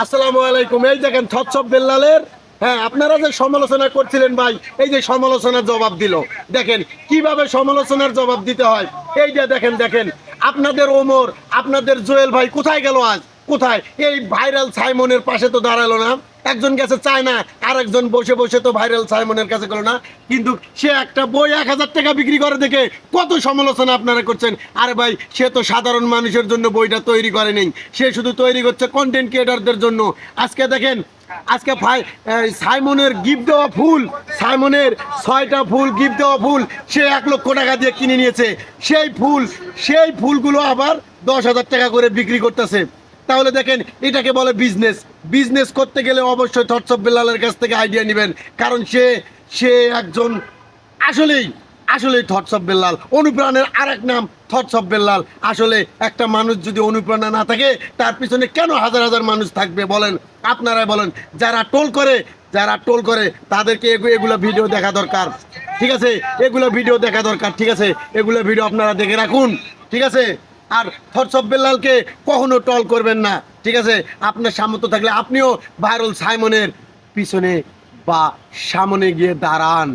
আসসালামু আলাইকুম। এই দেখেন থটসব বেল্লালের, হ্যাঁ আপনারা যে সমালোচনা করছিলেন ভাই, এই যে সমালোচনার জবাব দিল। দেখেন কিভাবে সমালোচনার জবাব দিতে হয়। এই যে দেখেন দেখেন আপনাদের ওমর, আপনাদের জোয়েল ভাই কোথায় গেল আজ? কোথায়? এই ভাইরাল সাইমনের পাশে তো দাঁড়ালো না। একজন গেছে চায়না, আর একজন বসে বসে তো ভাইরাল সাইমনের কাছে গেল না। কিন্তু সে একটা বই 1000 টাকা বিক্রি করে দেখে কত সমালোচনা আপনারা করছেন। আরে ভাই, সে তো সাধারণ মানুষের জন্য বইটা তৈরি করেনি, সে শুধু তৈরি করছে কন্টেন্ট ক্রিয়েটারদের জন্য। আজকে দেখেন, আজকে ভাই সাইমনের গিফট দেওয়া ফুল, সাইমনের 6টা ফুল গিফট দেওয়া ফুল সে 1 লক্ষ টাকা দিয়ে কিনে নিয়েছে। সেই ফুলগুলো আবার 10,000 টাকা করে বিক্রি করতেছে। তাহলে দেখেন, এটাকে বলে বিজনেস। বিজনেস করতে গেলে অবশ্যই থটসব বেল্লালের কাছ থেকে আইডিয়া নেবেন, কারণ সে সে একজন আসলেই আসলেই থটসব বেল্লাল। অনুপ্রাণের আরেক নাম থটসব বেল্লাল। আসলে একটা মানুষ যদি অনুপ্রেরণা না থাকে, তার পিছনে কেন হাজার হাজার মানুষ থাকবে বলেন? আপনারাই বলেন। যারা টোল করে তাদেরকে এগুলো ভিডিও দেখা দরকার, ঠিক আছে? এগুলো ভিডিও দেখা দরকার, ঠিক আছে? এগুলো ভিডিও আপনারা দেখে রাখুন, ঠিক আছে? আর থটসব বেল্লালকে কখনো টল করবেন না, ঠিক আছে? আপনার সামর্থ্য থাকলে আপনিও ভাইরাল সাইমনের পিছনে বা সামনে গিয়ে দাঁড়ান।